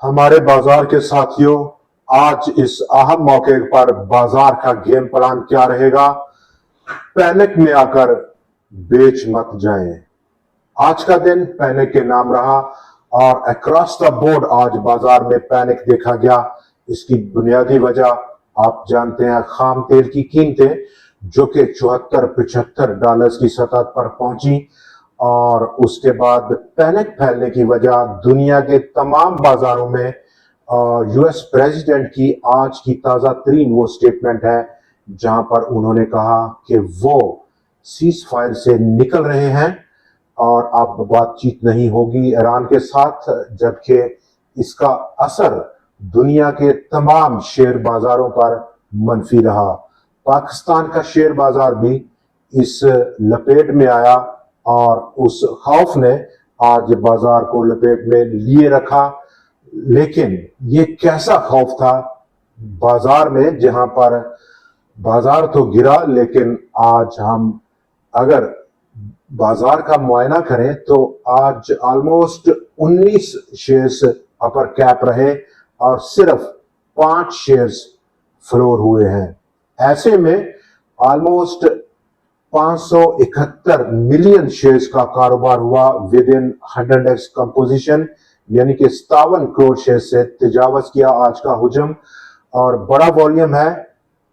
हमारे बाजार के साथियों, आज इस अहम मौके पर बाजार का गेम प्लान क्या रहेगा? पैनिक में आकर बेच मत जाएं। आज का दिन पैनिक के नाम रहा और अक्रॉस द बोर्ड आज बाजार में पैनिक देखा गया। इसकी बुनियादी वजह आप जानते हैं, खाम तेल की कीमतें जो कि 74-75 डॉलर्स की सतह पर पहुंची और उसके बाद पैनिक फैलने की वजह दुनिया के तमाम बाजारों में यूएस प्रेसिडेंट की आज की ताजा तरीन वो स्टेटमेंट है जहां पर उन्होंने कहा कि वो सीज फायर से निकल रहे हैं और अब बातचीत नहीं होगी ईरान के साथ, जबकि इसका असर दुनिया के तमाम शेयर बाजारों पर मनफी रहा। पाकिस्तान का शेयर बाजार भी इस लपेट में आया और उस खौफ ने आज बाजार को लपेट में लिए रखा। लेकिन ये कैसा खौफ था बाजार में, जहां पर बाजार तो गिरा, लेकिन आज हम अगर बाजार का मुआयना करें तो आज ऑलमोस्ट 19 शेयर्स अपर कैप रहे और सिर्फ 5 शेयर्स फ्लोर हुए हैं। ऐसे में ऑलमोस्ट 571 मिलियन शेयर्स का कारोबार हुआ विद इन 100x कंपोजिशन, यानी कि 57 करोड़ शेयर से तजावज किया आज का हुजम और बड़ा वॉल्यूम है,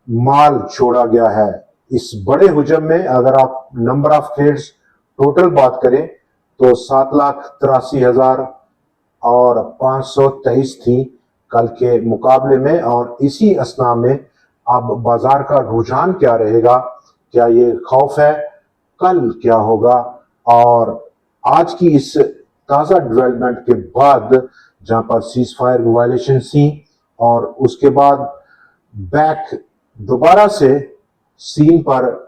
माल छोड़ा गया है। इस बड़े हुजम में अगर आप नंबर ऑफ ट्रेड्स टोटल बात करें तो 7,83,000 और 523 थी कल के मुकाबले में। और इसी असना में अब बाजार का रुझान क्या रहेगा, क्या ये खौफ है, कल क्या होगा? और आज की इस ताजा डेवलपमेंट के बाद जहां पर सीज फायर वायलेशन थी और उसके बाद बैक दोबारा से सीन पर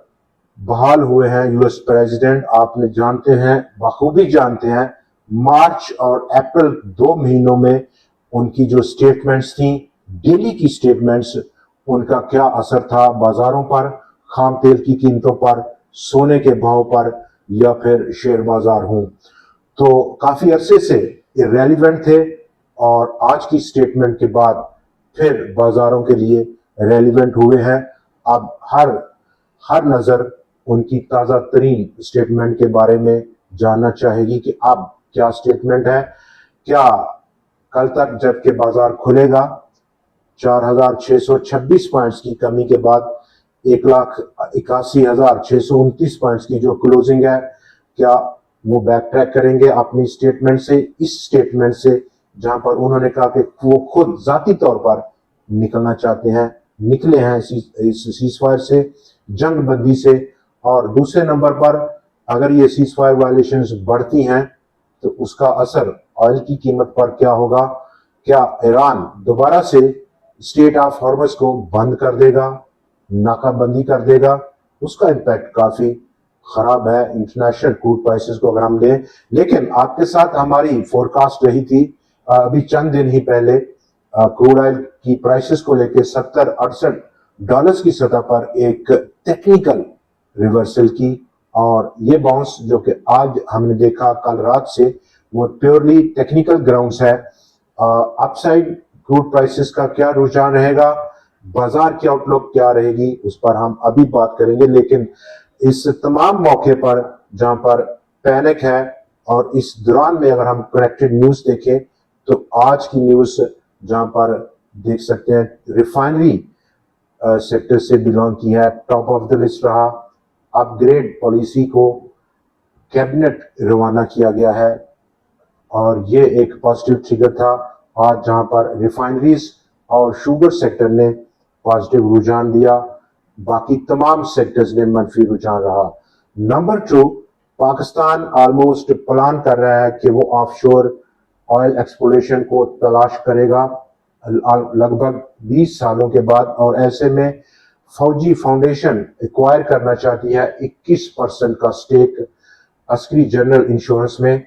बहाल हुए हैं यूएस प्रेसिडेंट। आपने जानते हैं, बखूबी जानते हैं, मार्च और अप्रैल 2 महीनों में उनकी जो स्टेटमेंट्स थी, डेली की स्टेटमेंट्स, उनका क्या असर था बाजारों पर, खाम तेल की कीमतों पर, सोने के भाव पर या फिर शेयर बाजार हों, तो काफी अरसे से इररेलेवेंट थे और आज की स्टेटमेंट के बाद फिर बाजारों के लिए रेलिवेंट हुए हैं। अब हर नजर उनकी ताजा तरीन स्टेटमेंट के बारे में जानना चाहेगी कि अब क्या स्टेटमेंट है। क्या कल तक जबकि बाजार खुलेगा 4,626 पॉइंट्स की कमी के बाद 1,81,629 पॉइंट्स की जो क्लोजिंग है, क्या वो बैक ट्रैक करेंगे अपनी स्टेटमेंट से, इस स्टेटमेंट से जहां पर उन्होंने कहा कि वो खुद जाती तौर पर निकलना चाहते हैं, निकले हैं इस सीजफायर से, जंग बंदी से। और दूसरे नंबर पर अगर ये सीजफायर वायलेशंस बढ़ती हैं तो उसका असर ऑयल की कीमत पर क्या होगा? क्या ईरान दोबारा से स्टेट ऑफ हॉर्मस को बंद कर देगा, नाकाबंदी कर देगा? उसका इम्पैक्ट काफी खराब है इंटरनेशनल क्रूड प्राइसेस को अगर हम लें। लेकिन आपके साथ हमारी फोरकास्ट रही थी अभी चंद दिन ही पहले क्रूड ऑयल की प्राइसेस को लेकर 70-68 डॉलर्स की सतह पर एक टेक्निकल रिवर्सल की, और ये बाउंस जो कि आज हमने देखा कल रात से, वो प्योरली टेक्निकल ग्राउंड्स है। अपसाइड क्रूड प्राइसेस का क्या रुझान रहेगा, बाजार की आउटलुक क्या रहेगी, उस पर हम अभी बात करेंगे। लेकिन इस तमाम मौके पर जहां पर पैनिक है और इस दौरान में अगर हम कनेक्टेड न्यूज देखें तो आज की न्यूज जहां पर देख सकते हैं, रिफाइनरी सेक्टर से बिलोंग की है, टॉप ऑफ द लिस्ट रहा। अपग्रेड पॉलिसी को कैबिनेट रवाना किया गया है और ये एक पॉजिटिव ट्रिगर था आज, जहां पर रिफाइनरीज और शुगर सेक्टर ने पॉजिटिव रुझान दिया, बाकी तमाम सेक्टर्स ने मनफी रुझान रहा। नंबर 2, पाकिस्तान ऑलमोस्ट प्लान कर रहा है कि वो ऑफशोर ऑयल एक्सप्लोरेशन को तलाश करेगा लगभग 20 सालों के बाद, और ऐसे में फौजी फाउंडेशन एक्वायर करना चाहती है 21% का स्टेक अस्करी जनरल इंश्योरेंस में।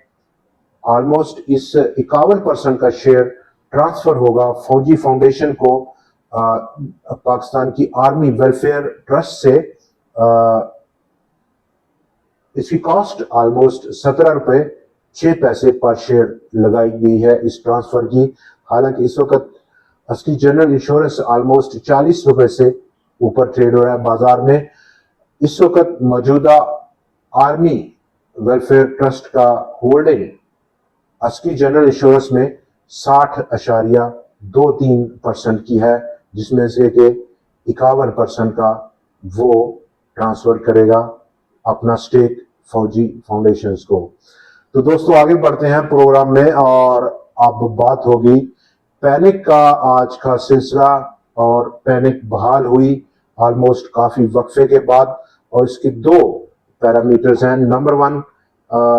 ऑलमोस्ट इस 51% का शेयर ट्रांसफर होगा फौजी फाउंडेशन को पाकिस्तान की आर्मी वेलफेयर ट्रस्ट से। इसकी कॉस्ट ऑलमोस्ट 17 रुपए 6 पैसे पर शेयर लगाई गई है इस ट्रांसफर की। हालांकि इस वक्त अस्की जनरल इंश्योरेंस ऑलमोस्ट 40 रुपए से ऊपर ट्रेड हो रहा है बाजार में। इस वक्त मौजूदा आर्मी वेलफेयर ट्रस्ट का होल्डिंग अस्की जनरल इंश्योरेंस में 60.23% की है, जिसमें से कि 51% का वो ट्रांसफर करेगा अपना स्टेक फौजी फाउंडेशंस को। तो दोस्तों आगे बढ़ते हैं प्रोग्राम में और अब बात होगी पैनिक का आज का सिलसिला। और पैनिक बहाल हुई ऑलमोस्ट काफी वक्फे के बाद, और इसके 2 पैरामीटर्स हैं। नंबर 1,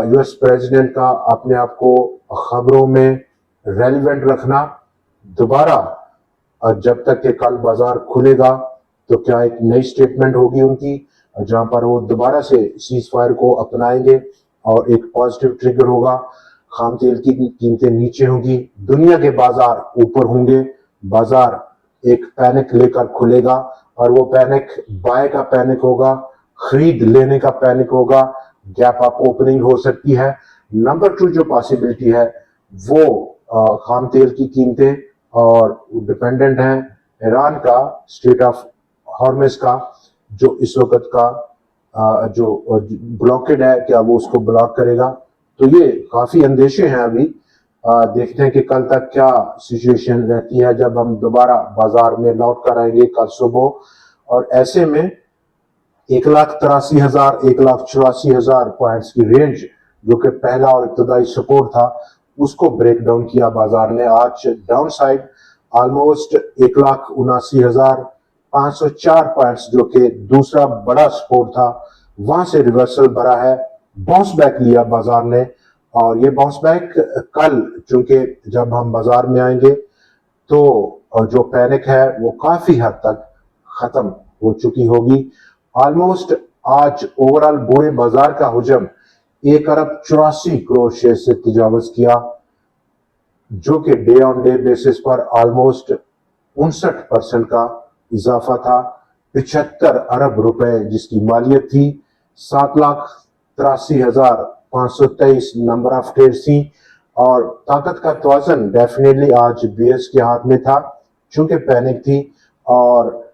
यूएस प्रेसिडेंट का अपने आप को खबरों में रेलिवेंट रखना। दोबारा जब तक कि कल बाजार खुलेगा तो क्या एक नई स्टेटमेंट होगी उनकी, जहां पर वो दोबारा से सीज फायर को अपनाएंगे और एक पॉजिटिव ट्रिगर होगा। खाम तेल की कीमतें नीचे होंगी, दुनिया के बाजार ऊपर होंगे। बाजार एक पैनिक लेकर खुलेगा और वो पैनिक बाय का पैनिक होगा, खरीद लेने का पैनिक होगा, गैप अप ओपनिंग हो सकती है। नंबर 2 जो पॉसिबिलिटी है वो खाम तेल की कीमतें और डिपेंडेंट हैं ईरान का स्ट्रेट ऑफ हॉर्मुज का, जो इस वक्त का जो ब्लॉकेड है, क्या वो उसको ब्लॉक करेगा। तो ये काफी अंदेशे हैं अभी। देखते हैं कि कल तक क्या सिचुएशन रहती है जब हम दोबारा बाजार में लौट कर आएंगे कल सुबह। और ऐसे में 1,83,000 1,84,000 पॉइंट्स की रेंज, जो कि पहला और इब्तदाई सपोर्ट था, उसको ब्रेक डाउन किया बाजार ने। आज डाउन साइड ऑलमोस्ट 1,79,504 पॉइंट्स, जो कि दूसरा बड़ा सपोर्ट था, वहां से रिवर्सल भरा है, बाउंस बैक लिया बाजार ने। और ये बाउंस बैक कल, चूंकि जब हम बाजार में आएंगे तो जो पैनिक है वो काफी हद तक खत्म हो चुकी होगी। ऑलमोस्ट आज ओवरऑल बुरे बाजार का हुजम 1,84 करोड़ शेयर से तजावज किया, जो कि डे ऑन डे बेसिस पर ऑलमोस्ट 59% का इजाफा था। 75 अरब रुपए जिसकी मालियत थी, 7,83,523 नंबर ऑफ ट्रेड्स थी। और ताकत का तवाज़न डेफिनेटली आज बीएस के हाथ में था, चूंकि पैनिक थी। और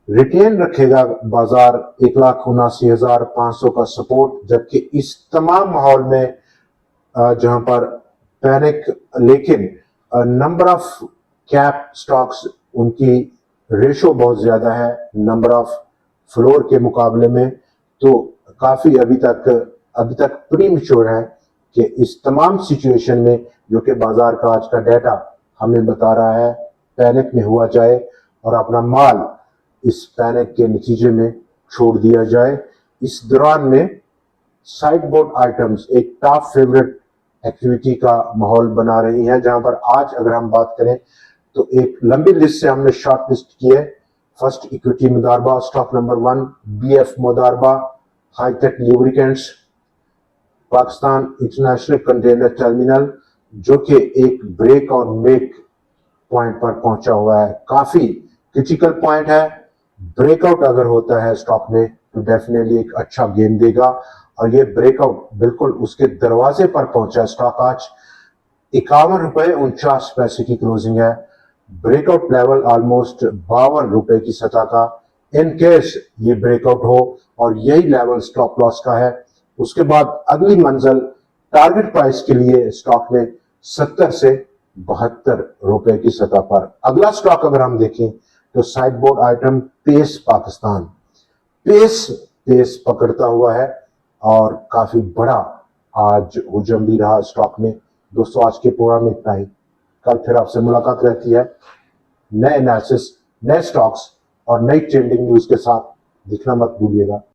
रिटेन रखेगा बाजार 1,79,500 का सपोर्ट, जबकि इस तमाम माहौल में जहां पर पैनिक, लेकिन नंबर ऑफ कैप स्टॉक्स, उनकी रेशो बहुत ज्यादा है नंबर ऑफ फ्लोर के मुकाबले में। तो काफी अभी तक प्रीमेच्योर है कि इस तमाम सिचुएशन में, जो कि बाजार का आज का डाटा हमें बता रहा है, पैनिक में हुआ जाए और अपना माल इस पैनिक के नतीजे में छोड़ दिया जाए। इस दौरान में साइड बोर्ड आइटम्स एक टॉप फेवरेट एक्टिविटी का माहौल बना रही है, जहां पर आज अगर हम बात करें तो एक लंबी लिस्ट से हमने शॉर्ट लिस्ट की है। First equity Modaraba, stock number 1 BF Modaraba, hitech lubricants, Pakistan international container terminal, जो कि एक ब्रेक और मेक पॉइंट पर पहुंचा हुआ है, काफी क्रिटिकल पॉइंट है। ब्रेकआउट अगर होता है स्टॉक में तो डेफिनेटली एक अच्छा गेन देगा, और ये ब्रेकआउट बिल्कुल उसके दरवाजे पर पहुंचा। स्टॉक आज 51 रुपए 49 पैसे की क्लोजिंग है। ब्रेकआउट लेवल ऑलमोस्ट 52 रुपए की सतह का। इन केस ये ब्रेकआउट हो और यही लेवल स्टॉप लॉस का है, उसके बाद अगली मंजिल टारगेट प्राइस के लिए स्टॉक में 70 से 72 रुपए की सतह पर। अगला स्टॉक अगर हम देखें तो side board item pace Pakistan, pace पकड़ता हुआ है और काफी बड़ा आज हुजम भी रहा स्टॉक में। दोस्तों आज के प्रोग्राम में इतना ही, कल फिर आपसे मुलाकात रहती है नए एनालिसिस, नए स्टॉक्स और नई ट्रेंडिंग न्यूज के साथ। दिखना मत भूलिएगा।